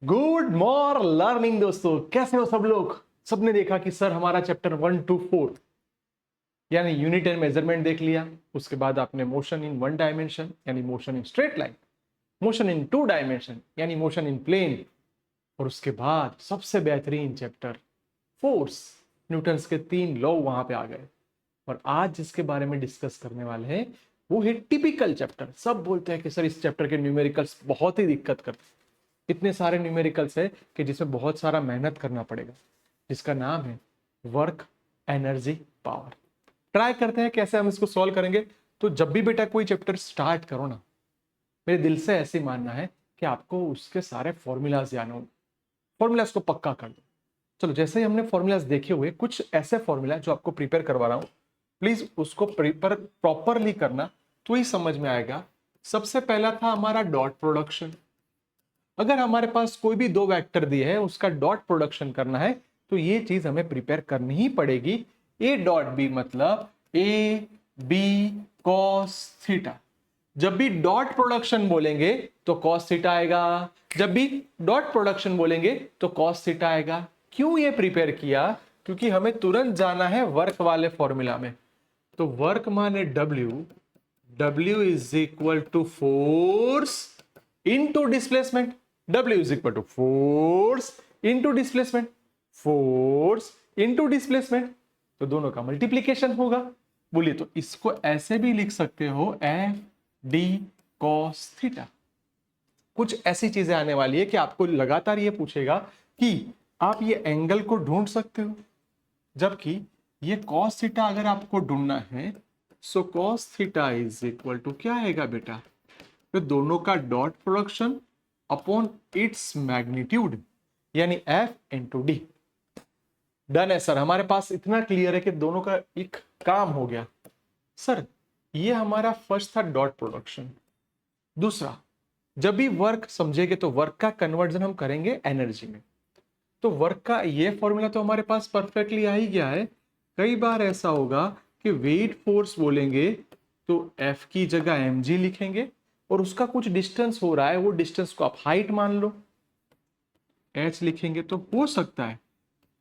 Good morning learning दोस्तों, कैसे हो सब लोग। सबने देखा कि सर हमारा चैप्टर 1 to 4 यानी यूनिट एंड मेजरमेंट देख लिया। उसके बाद आपने मोशन इन वन डायमेंशन यानी motion in straight line, motion in two dimension यानी मोशन इन प्लेन, और उसके बाद सबसे बेहतरीन चैप्टर फोर्स, न्यूटन्स के 3 लॉ वहां पे आ गए। और आज जिसके बारे में डिस्कस करने वाले हैं वो है टिपिकल चैप्टर। सब बोलते हैं कि सर इस चैप्टर के न्यूमेरिकल्स बहुत ही दिक्कत करते हैं। इतने सारे न्यूमेरिकल्स है कि जिसमें बहुत सारा मेहनत करना पड़ेगा, जिसका नाम है वर्क, एनर्जी, पावर। ट्राई करते हैं कैसे हम इसको सॉल्व करेंगे। तो जब भी बेटा कोई चैप्टर स्टार्ट करो ना, मेरे दिल से ऐसे मानना है कि आपको उसके सारे फॉर्मूलाज याद हो, फॉर्मूलाज को पक्का कर दो। चलो, जैसे ही हमने फॉर्मूलाज देखे हुए, कुछ ऐसे फॉर्मूला जो आपको प्रिपेयर करवा रहा हूं, प्लीज उसको प्रिपेयर प्रॉपरली करना तो ही समझ में आएगा। सबसे पहला था हमारा डॉट प्रोडक्शन। अगर हमारे पास कोई भी दो वेक्टर दिए है, उसका डॉट प्रोडक्शन करना है तो ये चीज हमें प्रिपेयर करनी ही पड़ेगी। ए डॉट बी मतलब ए बी कॉस थीटा। जब भी डॉट प्रोडक्शन बोलेंगे तो कॉस थीटा आएगा, जब भी डॉट प्रोडक्शन बोलेंगे तो कॉस थीटा आएगा। क्यों ये प्रिपेयर किया? क्योंकि हमें तुरंत जाना है वर्क वाले फॉर्मूला में। तो वर्क माने W, W is equal to force into displacement. W is equal to force into displacement, force into displacement, तो दोनों का मल्टीप्लीकेशन होगा। बोलिए, तो इसको ऐसे भी लिख सकते हो एफ डी कॉस थीटा। कुछ ऐसी चीजें आने वाली है कि आपको लगातार ये पूछेगा कि आप ये एंगल को ढूंढ सकते हो, जबकि ये कॉस थीटा अगर आपको ढूंढना है so cos theta is equal to क्या आएगा बेटा, तो दोनों का dot production upon its magnitude यानी एफ इंटू डी। डन है सर, हमारे पास इतना क्लियर है कि दोनों का एक काम हो गया। सर ये हमारा फर्स्ट था डॉट प्रोडक्शन। दूसरा, जब भी वर्क समझेंगे तो वर्क का कन्वर्जन हम करेंगे एनर्जी में। तो वर्क का ये फॉर्मूला तो हमारे पास परफेक्टली आ ही गया है। कई बार ऐसा होगा कि वेट फोर्स बोलेंगे तो एफ की जगह mg लिखेंगे, और उसका कुछ डिस्टेंस हो रहा है, वो डिस्टेंस को आप हाइट मान लो, h लिखेंगे। तो हो सकता है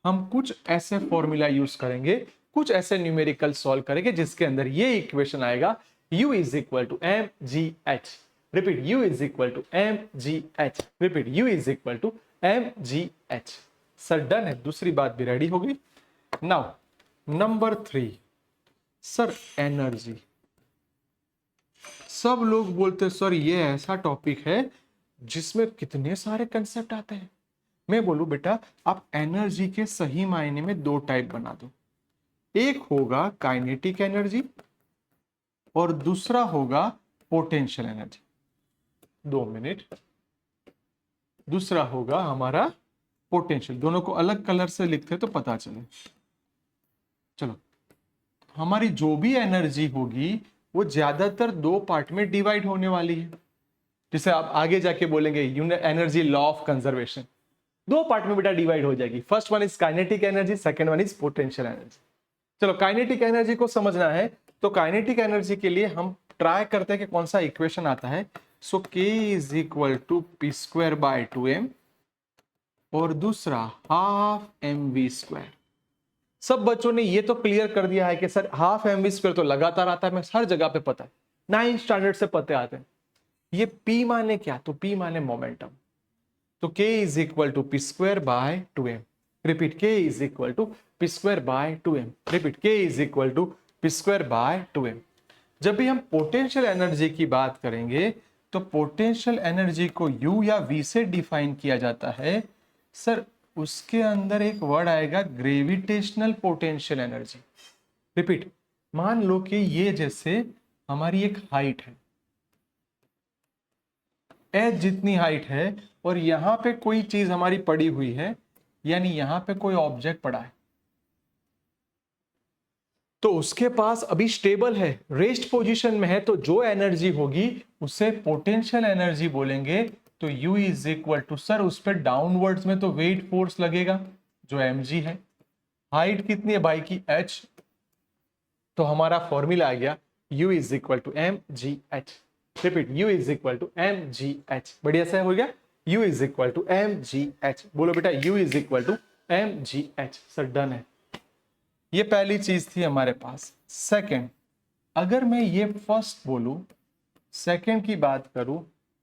हम कुछ ऐसे फॉर्मूला यूज करेंगे, कुछ ऐसे न्यूमेरिकल सॉल्व करेंगे जिसके अंदर ये इक्वेशन आएगा u is equal to M G H. Repeat, u is equal to M G H. Repeat, u is equal to M G H. Sir done है, दूसरी बात भी रेडी हो गई। Now number 3, sir energy. सब लोग बोलते हैं सर ये ऐसा टॉपिक है जिसमें कितने सारे कंसेप्ट आते हैं। मैं बोलूं बेटा, आप एनर्जी के सही मायने में दो टाइप बना दो। एक होगा काइनेटिक एनर्जी और दूसरा होगा पोटेंशियल एनर्जी। 2 मिनट। दूसरा होगा हमारा पोटेंशियल। दोनों को अलग कलर से लिखते तो पता चले। चलो, हमारी जो भी एनर्जी होगी वो ज्यादातर दो पार्ट में डिवाइड होने वाली है। जिसे आप आगे जाके बोलेंगे एनर्जी लॉ ऑफ कंजर्वेशन। दो पार्ट में बेटा डिवाइड हो जाएगी। First one is kinetic energy, second one is potential energy. चलो, काइनेटिक एनर्जी को समझना है तो काइनेटिक एनर्जी के लिए हम ट्राई करते हैं कि कौन सा इक्वेशन आता है। So K is equal to P square by 2m और दूसरा हाफ mv²। सब बच्चों ने ये तो क्लियर कर दिया है कि सर हाफ mv² तो लगातार आता है, मैं हर जगह पे पता है, 9th स्टैंडर्ड से पते आते हैं। ये P माने क्या? तो P माने मोमेंटम। तो K is equal to P square by 2m। Repeat, K is equal to P square by 2m। Repeat, K is equal to P square by 2m। जब भी हम पोटेंशियल एनर्जी की बात करेंगे तो पोटेंशियल एनर्जी को U या V से डिफाइन किया जाता है। सर उसके अंदर एक वर्ड आएगा ग्रेविटेशनल पोटेंशियल एनर्जी। रिपीट, मान लो कि ये जैसे हमारी एक हाइट है, एच जितनी हाइट है, और यहां पे कोई चीज हमारी पड़ी हुई है, यानी यहां पे कोई ऑब्जेक्ट पड़ा है, तो उसके पास अभी स्टेबल है, रेस्ट पोजीशन में है, तो जो एनर्जी होगी उसे पोटेंशियल एनर्जी बोलेंगे। तो U is equal to, sir उस पर डाउनवर्ड्स में तो वेट फोर्स लगेगा जो mg है। हाइट कितनी है भाई की? h। तो हमारा फॉर्मूला आ गया U is equal to mgh। Repeat, U is equal to mgh। बढ़िया से हो गया। U is equal to mgh। बोलो बेटा U is equal to mgh। Sir done है। ये पहली चीज थी हमारे पास। सेकंड, अगर मैं ये फर्स्ट बोलूं, सेकंड की बात करूं,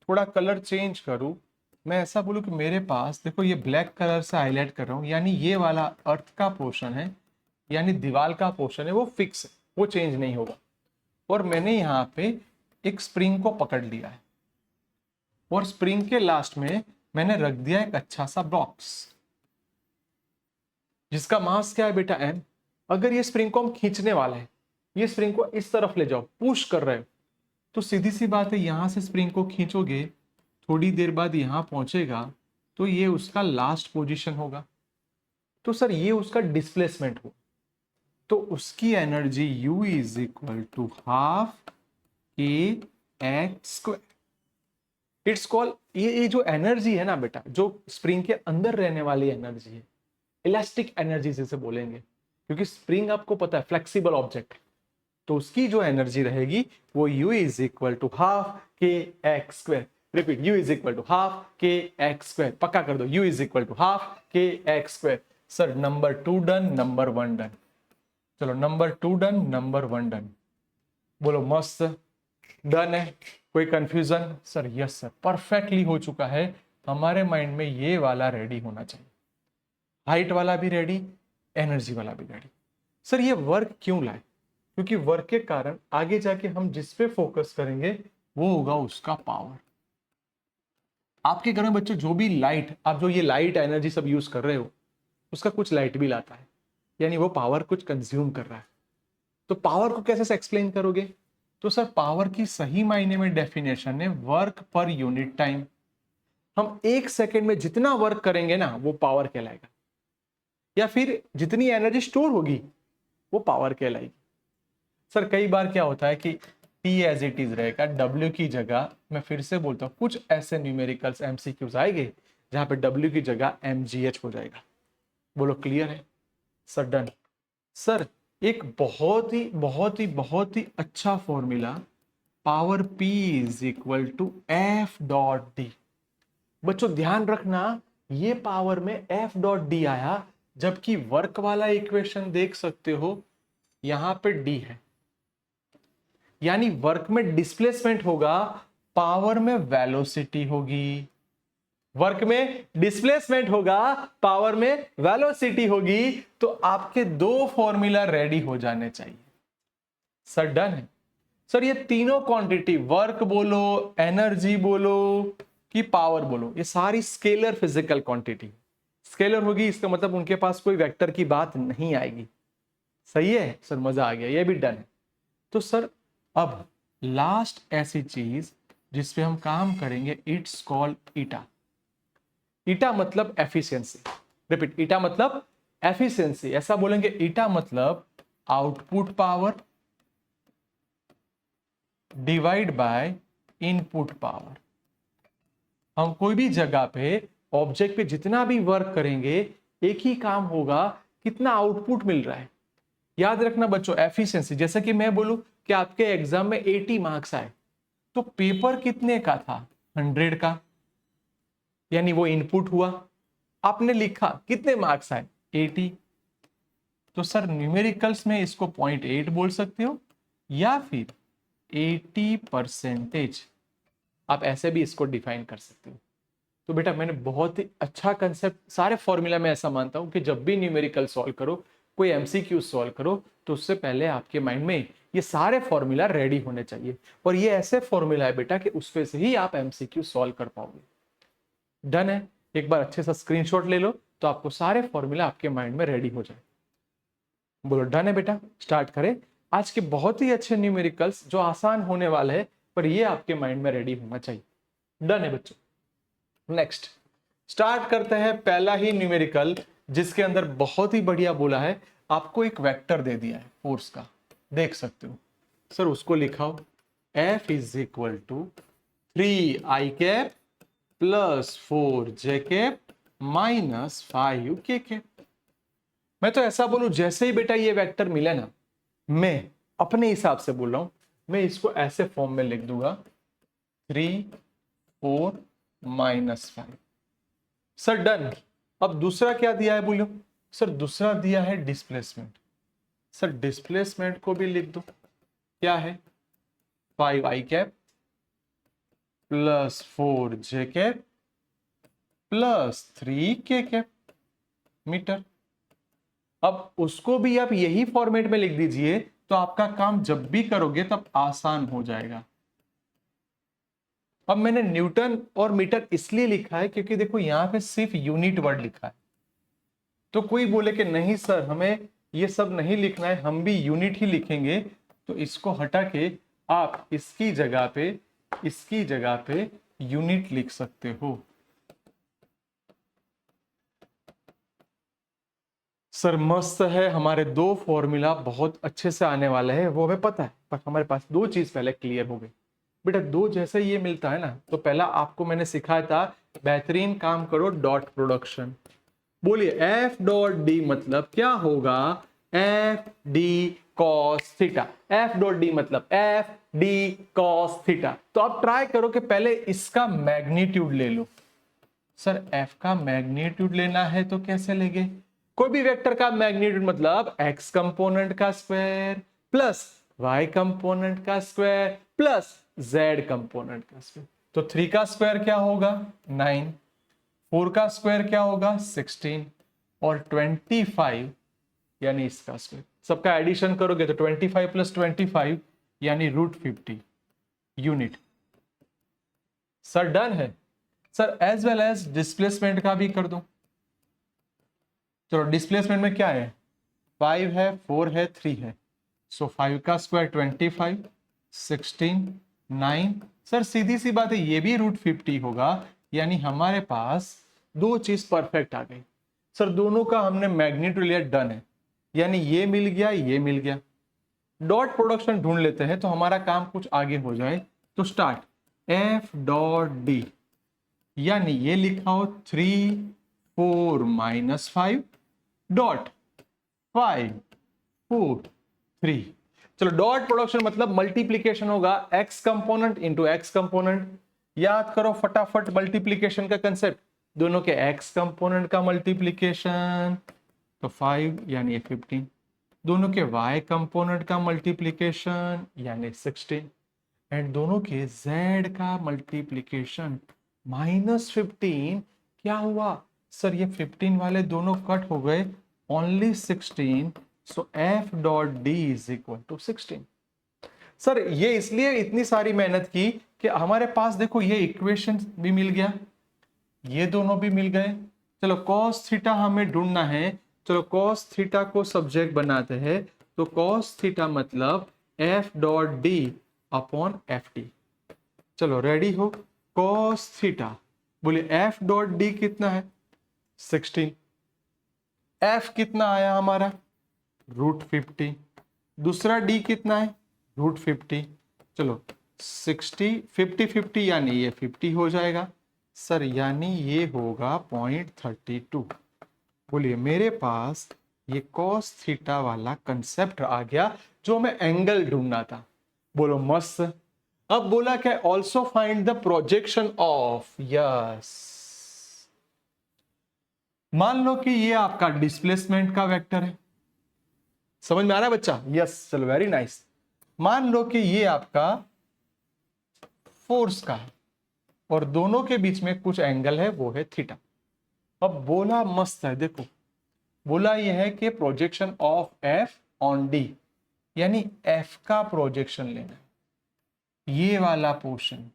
थोड़ा कलर चेंज करूं, मैं ऐसा बोलूं कि मेरे पास देखो ये ब्लैक कलर से हाईलाइट कर रहा हूं, यानी ये वाला अर्थ का पोर्शन है, यानी दीवार का पोर्शन है, वो फिक्स है, वो चेंज नहीं होगा। और मैंने यहाँ पे एक स्प्रिंग को पकड़ लिया है और स्प्रिंग के लास्ट में मैंने रख दिया एक अच्छा सा बॉक्स जिसका मास क्या है बेटा m। अगर ये स्प्रिंग को हम खींचने वाला है, ये स्प्रिंग को इस तरफ ले जाओ, पुश कर रहे हो, तो सीधी सी बात है यहां से स्प्रिंग को खींचोगे, थोड़ी देर बाद यहां पहुंचेगा तो ये उसका लास्ट पोजीशन होगा। तो सर ये उसका डिस्प्लेसमेंट हो, तो उसकी energy U is equal to half के एक्स स्क्वायर। इट्स कॉल, ये जो एनर्जी है ना बेटा, जो स्प्रिंग के अंदर रहने वाली एनर्जी है, इलास्टिक एनर्जी जिसे बोलेंगे, क्योंकि स्प्रिंग आपको पता है फ्लेक्सिबल ऑब्जेक्ट, तो उसकी जो एनर्जी रहेगी वो U is equal to half के x square. Repeat, U is equal to half के एक्स स्क्वायर। पक्का कर दो, U is equal to half के x square. Sir number 2 done, number 1 done. चलो नंबर 2 डन, नंबर 1 डन। बोलो मस्त, done है। कोई confusion? Sir yes sir, perfectly हो चुका है। हमारे माइंड में ये वाला रेडी होना चाहिए, हाइट वाला भी रेडी, एनर्जी वाला भी रेडी। सर ये वर्क क्यों लाए? क्योंकि वर्क के कारण आगे जाके हम जिस पे फोकस करेंगे वो होगा उसका पावर। आपके घर में बच्चों जो भी लाइट, आप जो ये लाइट एनर्जी सब यूज कर रहे हो, उसका कुछ लाइट भी लाता है, यानी वो पावर कुछ कंज्यूम कर रहा है। तो पावर को कैसे से एक्सप्लेन करोगे? तो सर पावर की सही मायने में डेफिनेशन है वर्क पर यूनिट टाइम। हम 1 सेकेंड में जितना वर्क करेंगे ना वो पावर कहलाएगा, या फिर जितनी एनर्जी स्टोर होगी वो पावर कहलाएगी। सर कई बार क्या होता है कि T एज इट इज रहेगा, W की जगह, मैं फिर से बोलता हूँ, कुछ ऐसे न्यूमेरिकल्स MCQs आएंगे जहां पे W की जगह mgh हो जाएगा। बोलो क्लियर है? Sir done. सर एक बहुत ही अच्छा formula, power P is equal to F dot D. बच्चों ध्यान रखना, ये पावर में F डॉट डी आया, जबकि वर्क वाला इक्वेशन देख सकते हो यहां पे D है, यानी वर्क में डिस्प्लेसमेंट होगा, पावर में वेलोसिटी होगी। वर्क में डिस्प्लेसमेंट होगा, पावर में वेलोसिटी होगी। तो आपके 2 फॉर्मूला रेडी हो जाने चाहिए। सर डन है। सर ये तीनों क्वांटिटी, वर्क बोलो, एनर्जी बोलो कि पावर बोलो, ये सारी स्केलर फिजिकल क्वांटिटी। स्केलर होगी इसका मतलब उनके पास कोई वेक्टर की बात नहीं आएगी। सही है सर, मजा आ गया, ये भी डन है। तो सर अब लास्ट ऐसी चीज जिसपे हम काम करेंगे, इट्स कॉल्ड ईटा। ईटा मतलब एफिशिएंसी। रिपीट, ईटा मतलब एफिशिएंसी। ऐसा बोलेंगे, ईटा मतलब output power divide by input power. हम कोई भी जगह पे ऑब्जेक्ट पे जितना भी वर्क करेंगे, एक ही काम होगा, कितना आउटपुट मिल रहा है। याद रखना बच्चों, एफिशिएंसी, जैसे कि मैं बोलूं कि आपके एग्जाम में 80 मार्क्स आए, तो पेपर कितने का था? 100 का, यानी वो इनपुट हुआ। आपने लिखा कितने मार्क्स आए? 80। तो सर न्यूमेरिकल्स में इसको 0.8 बोल सकते हो, या फिर 80%। आप ऐसे भी इसको डिफाइन कर सकते हो। तो बेटा मैंने बहुत ही अच्छा कंसेप्ट, सारे फॉर्मूला में ऐसा मानता हूं कि जब भी न्यूमेरिकल सॉल्व करो, कोई MCQ सॉल्व करो, तो उससे पहले आपके माइंड में ये सारे फॉर्मूला रेडी होने चाहिए। और ये ऐसे फॉर्मूला है बेटा कि उस पे से ही आप MCQ सॉल्व कर पाओगे। डन है? एक बार अच्छे सा स्क्रीनशॉट ले लो तो आपको सारे फॉर्मूला आपके माइंड में रेडी हो जाए। बोलो डन है बेटा? स्टार्ट करें आज के बहुत ही अच्छे न्यूमेरिकल्स जो आसान होने वाले हैं, पर ये आपके माइंड में रेडी होना चाहिए। डन है बच्चों? नेक्स्ट स्टार्ट करते हैं पहला ही न्यूमेरिकल, जिसके अंदर बहुत ही बढ़िया बोला है, आपको एक वेक्टर दे दिया है फोर्स का, देख सकते हो। सर उसको लिखाओ, F is equal to 3i cap plus 4j cap minus 5k cap. मैं तो ऐसा बोलूं, जैसे ही बेटा ये वेक्टर मिले ना, मैं अपने हिसाब से बोल रहा हूं, मैं इसको ऐसे फॉर्म में लिख दूंगा, 3 4 -5। Sir done. अब दूसरा क्या दिया है बोलो? सर दूसरा दिया है डिस्प्लेसमेंट। सर डिस्प्लेसमेंट को भी लिख दो, क्या है 5i cap plus 4j cap plus 3k cap metre. अब उसको भी आप यही फॉर्मेट में लिख दीजिए, तो आपका काम जब भी करोगे तब आसान हो जाएगा। अब मैंने न्यूटन और मीटर इसलिए लिखा है क्योंकि देखो यहां पे सिर्फ यूनिट वर्ड लिखा है, तो कोई बोले कि नहीं सर हमें ये सब नहीं लिखना है, हम भी यूनिट ही लिखेंगे, तो इसको हटा के आप इसकी जगह पे यूनिट लिख सकते हो। सर मस्त है, हमारे दो फॉर्मूला बहुत अच्छे से आने वाले हैं, वो हमें पता है, पर हमारे पास दो चीज पहले क्लियर हो गई। बेटा दो जैसे ये मिलता है ना, तो पहला आपको मैंने सिखाया था बेहतरीन काम करो डॉट प्रोडक्शन। बोलिए एफ डॉट डी मतलब क्या होगा? F D cos theta. F dot D मतलब एफ डी कॉस थीटा। तो आप ट्राई करो कि पहले इसका मैग्नीट्यूड ले लो। सर एफ का मैग्नीट्यूड लेना है तो कैसे लेंगे? कोई भी वेक्टर का मैग्नीट्यूड मतलब एक्स कंपोनेंट का स्क्वायर प्लस वाई कंपोनेंट का स्क्वायर प्लस जेड कंपोनेंट का स्क्वायर। तो 3 का स्क्वायर क्या होगा? 9, 4 का स्क्वायर क्या होगा? 16 और 25 यानी इसका स्क्वायर। सबका एडिशन करोगे तो 25 प्लस 25 यानी √50 यूनिट। सर डन है। Sir as well as displacement का भी कर दो। चलो डिस्प्लेसमेंट में क्या है? 5 है, 4 है, 3 है। सो 5 का स्क्वायर 25, 16, 9। सर सीधी सी बात है, ये भी √50 होगा, यानी हमारे पास दो चीज परफेक्ट आ गई। सर दोनों का हमने मैग्नीट्यूड लिया, डन है, यानी ये मिल गया, ये मिल गया। डॉट प्रोडक्शन ढूंढ लेते हैं तो हमारा काम कुछ आगे हो जाए। तो स्टार्ट एफ डॉट डी, यानी ये लिखाओ 3, 4 -5 डॉट 5, 4, 3। चलो डॉट प्रोडक्शन मतलब मल्टीप्लीकेशन होगा x component into x component. याद करो फटाफट मल्टीप्लीकेशन का कंसेप्ट, दोनों के एक्स कंपोनेंट का मल्टीप्लीकेशन तो 5 यानी 15, दोनों के y कंपोनेंट का मल्टीप्लिकेशन यानी 16 एंड दोनों के z का मल्टीप्लिकेशन -15। क्या हुआ? सर ये 15 वाले दोनों कट हो गए, only 16। So f dot D is equal to 16। Sir ये इसलिए इतनी सारी मेहनत की कि हमारे पास देखो ये इक्वेशन भी मिल गया, ये दोनों भी मिल गए। चलो cos थीटा हमें ढूंढना है, चलो cos थीटा को सब्जेक्ट बनाते हैं। तो cos थीटा मतलब f dot D upon F T. चलो रेडी हो? cos थीटा बोले f डॉट डी कितना है? 16। f कितना आया हमारा? √50। दूसरा d कितना है? √50। चलो 60, 50, 50 यानी ये 50 हो जाएगा। सर यानी ये होगा 0.32। बोलिए मेरे पास ये cos थीटा वाला कंसेप्ट आ गया, जो हमें एंगल ढूंढना था। बोलो मस्त। अब बोला क्या? Also find the projection of. Yes, मान लो कि ये आपका डिस्प्लेसमेंट का वेक्टर है। समझ में आ रहा है बच्चा? यस, चलो वेरी नाइस। मान लो कि ये आपका फोर्स का है और दोनों के बीच में कुछ एंगल है, वो है थीटा। अब बोला मस्त है, देखो बोला ये है कि projection of F on D, यानी एफ का प्रोजेक्शन लेना है, ये वाला पोर्शन।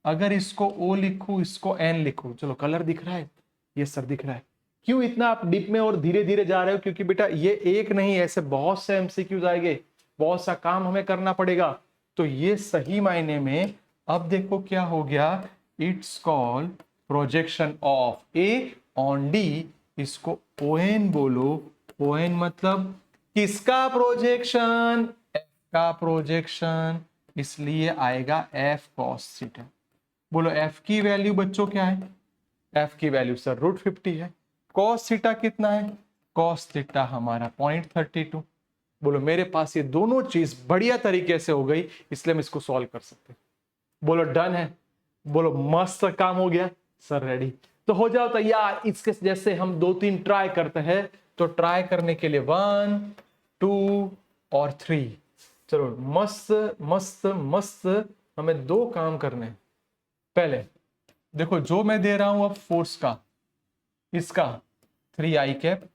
अगर इसको ओ लिखूं, इसको एन लिखूं, चलो कलर दिख रहा है? ये सर दिख रहा है। क्यों इतना आप डीप में और धीरे धीरे जा रहे हो? क्योंकि बेटा ये एक नहीं, ऐसे बहुत से एमसीक्यूज आएंगे, बहुत सा काम हमें करना पड़ेगा। तो ये सही मायने में अब देखो क्या हो गया, it's called projection of A on D. इसको ओ एन बोलो। ओ एन मतलब किसका प्रोजेक्शन? एफ का प्रोजेक्शन, इसलिए आएगा एफ कॉस थीटा। बोलो एफ की वैल्यू बच्चों क्या है? एफ की वैल्यू सर √50 है। कॉस थीटा कितना है? कॉस थीटा हमारा 0.32। बोलो मेरे पास ये दोनों चीज बढ़िया तरीके से हो गई, इसलिए हम इसको सॉल्व कर सकते हैं। बोलो डन है। बोलो मस्त काम हो गया सर, रेडी। तो हो जाओ तैयार। इसके जैसे हम 2-3 ट्राई करते हैं, तो ट्राई करने के लिए 1 2 और 3। चलो मस्त मस्त मस्त। हमें 2 काम करने हैं। पहले देखो जो मैं दे रहा हूं अब फोर्स का, इसका 3i cap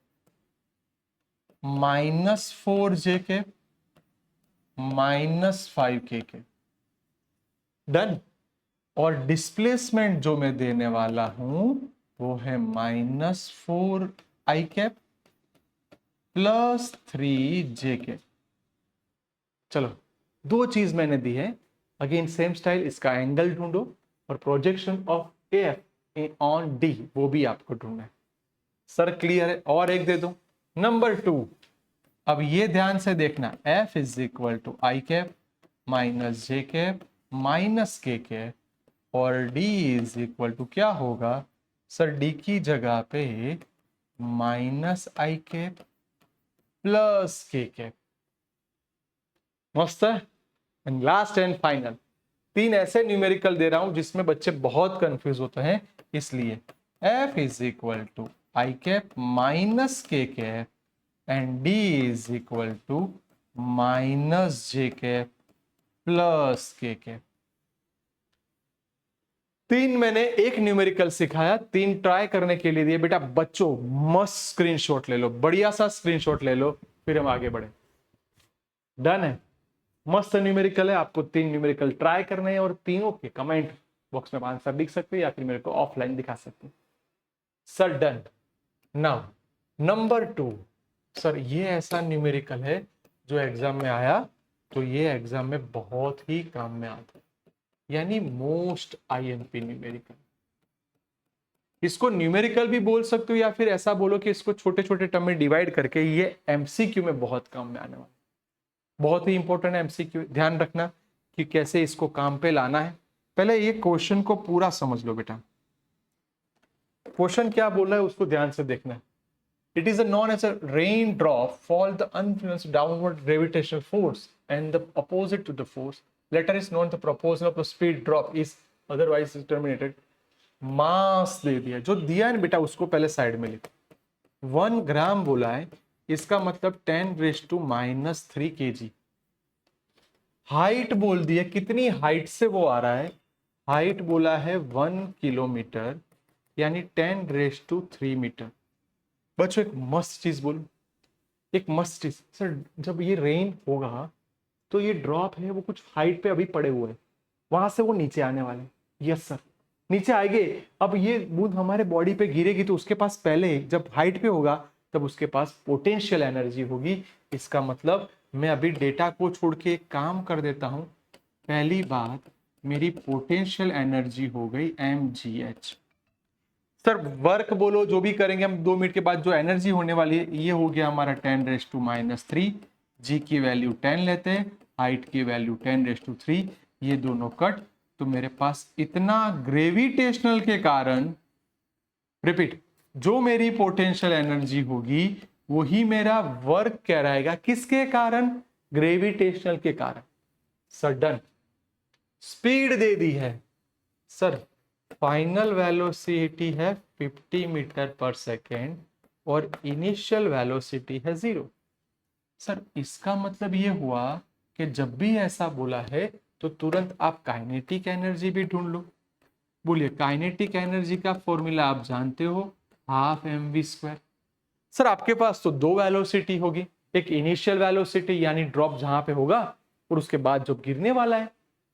-4j cap -5k cap, done. और डिस्प्लेसमेंट जो मैं देने वाला हूं वो है -4i कैप +3j कैप। चलो 2 चीज मैंने दी है। अगेन सेम स्टाइल, इसका एंगल ढूंढो और projection of F on D वो भी आपको ढूंढना है। सर क्लियर है? और एक दे दो, नंबर 2। अब ये ध्यान से देखना, F = I cap -j cap -k cap, और D = क्या होगा सर? D की जगह पे -I कैप +k कैप। मस्त है। एंड लास्ट एंड फाइनल, 3 ऐसे न्यूमेरिकल दे रहा हूं जिसमें बच्चे बहुत कंफ्यूज होते हैं, इसलिए F = I cap -k cap and D = -j cap +k cap. 3 मैंने एक न्यूमेरिकल सिखाया, 3 ट्राई करने के लिए दिए। बेटा बच्चों मस्त स्क्रीनशॉट ले लो, बढ़िया सा स्क्रीनशॉट ले लो, फिर हम आगे बढ़े। डन है? मस्त न्यूमेरिकल है। आपको 3 न्यूमेरिकल ट्राई करने हैं और तीनों के कमेंट बॉक्स में आंसर लिख सकते हो या फिर मेरे को ऑफलाइन दिखा सकते हो। Sir done. Now number 2, sir ये ऐसा न्यूमेरिकल है जो एग्जाम में आया तो ये एग्जाम में बहुत ही काम में आता है, यानी मोस्ट आईएमपी न्यूमेरिकल। इसको न्यूमेरिकल भी बोल सकते हो या फिर ऐसा बोलो कि इसको छोटे छोटे टर्म में डिवाइड करके ये एमसीक्यू में बहुत काम में आने वाला। बहुत ही इंपॉर्टेंट है एमसीक्यू, ध्यान रखना कि कैसे इसको काम पे लाना है। पहले ये क्वेश्चन को पूरा समझ लो बेटा, क्वेश्चन क्या बोल रहा है उसको ध्यान से देखना है। It is known as a raindrop fall the unbalanced downward gravitational force and the opposite to the force. Later is known the proportion of the speed drop is otherwise determined. मास दे दिया, जो दिया है बेटा उसको पहले साइड में लिखो। 1 ग्राम बोला है, इसका मतलब 10⁻³ kg। हाइट बोल दिया, कितनी हाइट से वो आ रहा है? हाइट बोला है 1 किलोमीटर, यानी 10⁻³ मीटर। बच्चों एक मस्त चीज बोलूं, एक मस्त चीज, सर जब ये रेन होगा तो ये ड्रॉप है वो कुछ हाइट पे अभी पड़े हुए हैं, वहां से वो नीचे आने वाले। यस सर, नीचे आएंगे। अब ये बूंद हमारे बॉडी पे गिरेगी तो उसके पास पहले जब हाइट पे होगा तब उसके पास पोटेंशियल एनर्जी होगी। इसका मतलब मैं अभी डेटा को छोड़ के एक काम कर देता हूं। पहली बात, मेरी पोटेंशियल एनर्जी हो गई mgh। सर वर्क बोलो जो भी करेंगे हम 2 मिनट के बाद, जो एनर्जी होने वाली है ये हो गया हमारा 10⁻³ जी की वैल्यू 10 लेते हैं, हाइट की वैल्यू 10⁻³, ये दोनों कट, तो मेरे पास इतना ग्रेविटेशनल के कारण, रिपीट, जो मेरी पोटेंशियल एनर्जी होगी वही मेरा वर्क कहलाएगा। किसके कारण? ग्रेविटेशनल के कारण। Sir done. स्पीड दे दी है सर, फाइनल वेलोसिटी है 50 मीटर पर सेकेंड और इनिशियल वेलोसिटी है 0। सर इसका मतलब ये हुआ कि जब भी ऐसा बोला है तो तुरंत आप काइनेटिक एनर्जी भी ढूंढ लो। बोलिए काइनेटिक एनर्जी का फॉर्मूला आप जानते हो, 12 mv²। सर आपके पास तो 2 वेलोसिटी होगी, एक इनिशियल वेलोसिटी यानी ड्रॉप जहां पे होगा और उसके बाद जो गिरने वाला है।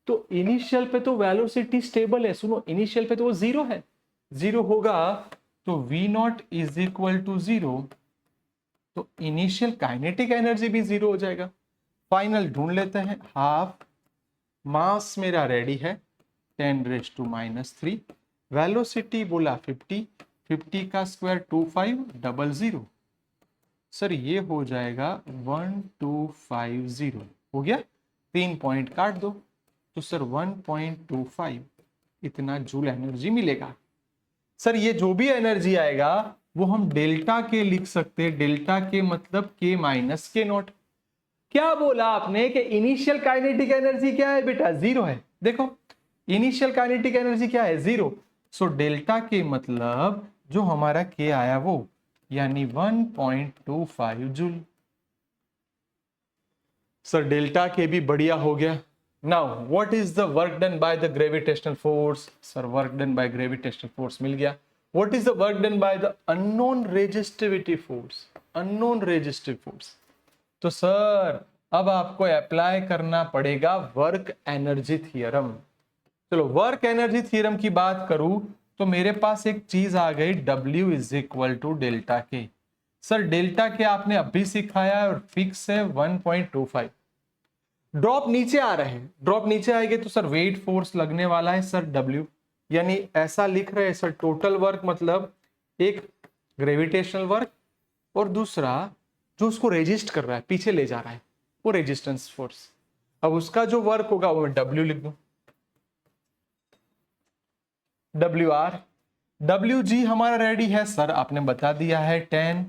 तो इनिशियल पे तो वेलोसिटी स्टेबल है, सुनो इनिशियल पे तो वो 0 है, 0 होगा तो v0 = 0, तो इनिशियल काइनेटिक एनर्जी भी 0 हो जाएगा। फाइनल ढूंढ लेते हैं, हाफ मास मेरा रेडी है 10⁻³ वेलोसिटी बोला 50 का स्क्वायर 2500। सर ये हो जाएगा 1250, हो गया। 3 पॉइंट काट दो तो सर 1.25 इतना जूल एनर्जी मिलेगा। सर ये जो भी एनर्जी आएगा वो हम डेल्टा के लिख सकते हैं, डेल्टा के मतलब K - K0। क्या बोला आपने कि इनिशियल काइनेटिक एनर्जी क्या है बेटा? 0 है। देखो इनिशियल काइनेटिक एनर्जी क्या है? 0। सो डेल्टा के मतलब जो हमारा के आया वो, यानी 1.25 जूल। सर डेल्टा के भी बढ़िया हो गया। Now what is the work done by the gravitational force? Sir work done by gravitational force मिल गया। What is the work done by the unknown resistivity force? Unknown resistive force. तो sir अब आपको अप्लाई करना पड़ेगा work energy theorem. चलो work energy theorem की बात करूं तो मेरे पास एक चीज आ गई, W is equal to delta K. Sir delta K आपने अभी सिखाया और फिक्स है 1.25। ड्रॉप नीचे आ रहे हैं, ड्रॉप नीचे आएंगे तो सर वेट फोर्स लगने वाला है सर W, यानी ऐसा लिख रहे हैं सर टोटल वर्क मतलब एक ग्रेविटेशनल वर्क और दूसरा जो उसको रेजिस्ट कर रहा है, पीछे ले जा रहा है, वो रेजिस्टेंस फोर्स। अब उसका जो वर्क होगा वो मैं W लिख दूं, WR। WG हमारा रेडी है सर, आपने बता दिया है 10,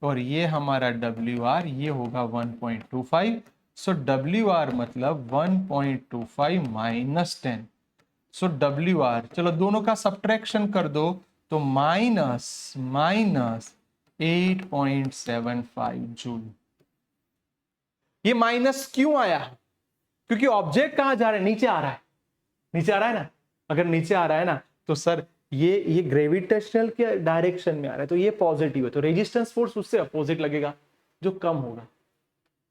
और ये हमारा WR ये होगा 1.25। सो WR मतलब 1.25 माइनस 10। सो WR, चलो दोनों का सब्ट्रैक्शन कर दो तो माइनस 8.75 जूल। ये माइनस क्यों आया? क्योंकि ऑब्जेक्ट कहां जा रहा है? नीचे आ रहा है, नीचे आ रहा है ना। अगर नीचे आ रहा है ना तो सर ये ग्रेविटेशनल के डायरेक्शन में आ रहा है, तो ये पॉजिटिव है, तो रेजिस्टेंस फोर्स उससे अपोजिट लगेगा, जो कम होगा,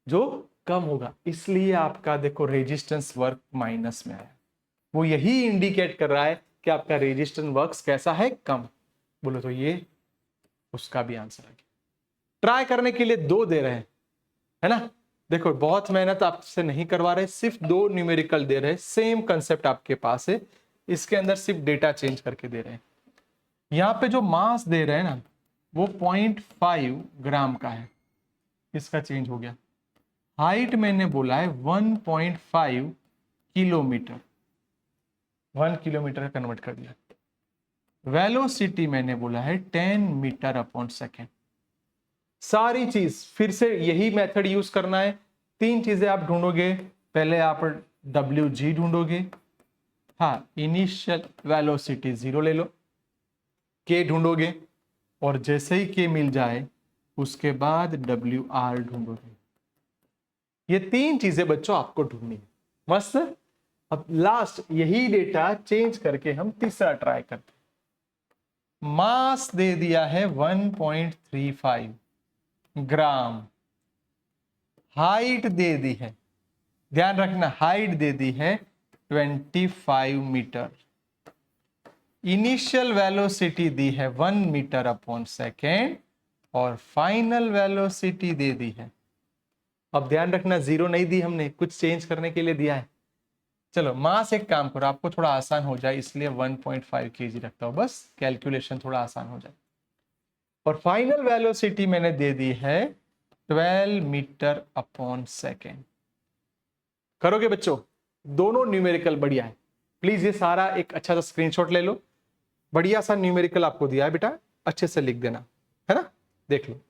जो कम होगा। इसलिए आपका देखो रेजिस्टेंस वर्क माइनस में आया। वो यही इंडिकेट कर रहा है कि आपका रेजिस्टेंस वर्क कैसा है? कम। बोलो तो ये उसका भी आंसर है। ट्राई करने के लिए 2 दे रहे हैं, है ना। देखो बहुत मेहनत आपसे नहीं करवा रहे, सिर्फ 2 न्यूमेरिकल दे रहे हैं, सेम कंसेप्ट आपके पास है, इसके अंदर सिर्फ डेटा चेंज करके दे रहे हैं। यहाँ पे जो मास दे रहे हैं ना वो 0.5 ग्राम का है, इसका चेंज हो गया। हाइट मैंने बोला है 1.5 किलोमीटर, 1 किलोमीटर कन्वर्ट कर दिया। वेलोसिटी मैंने बोला है 10 मीटर अपॉन सेकेंड। सारी चीज फिर से यही मेथड यूज करना है। 3 चीजें आप ढूंढोगे, पहले आप WG ढूंढोगे, हाँ इनिशियल वेलोसिटी 0 ले लो, के ढूंढोगे और जैसे ही के मिल जाए उसके बाद WR ढूंढोगे। ये 3 चीजें बच्चों आपको ढूंढनी है। मस्त। अब लास्ट यही डेटा चेंज करके हम तीसरा ट्राई करते हैं। मास दे दिया है 1.35 ग्राम, हाइट दे दी है, ध्यान रखना हाइट दे दी है 25 मीटर, इनिशियल वेलोसिटी दी है 1 मीटर अपॉन सेकेंड और फाइनल वेलोसिटी दे दी है, अब ध्यान रखना 0 नहीं दी हमने, कुछ चेंज करने के लिए दिया है। चलो मास एक काम करो, आपको थोड़ा आसान हो जाए इसलिए 1.5 kg रखता हूं, बस कैलकुलेशन थोड़ा आसान हो जाए। और फाइनल वेलोसिटी मैंने दे दी है 12 मीटर अपॉन सेकेंड। करोगे बच्चों? दोनों न्यूमेरिकल बढ़िया है। प्लीज ये सारा एक अच्छा सा स्क्रीनशॉट ले लो, बढ़िया सा न्यूमेरिकल आपको दिया है बेटा, अच्छे से लिख देना, है ना। देख लो।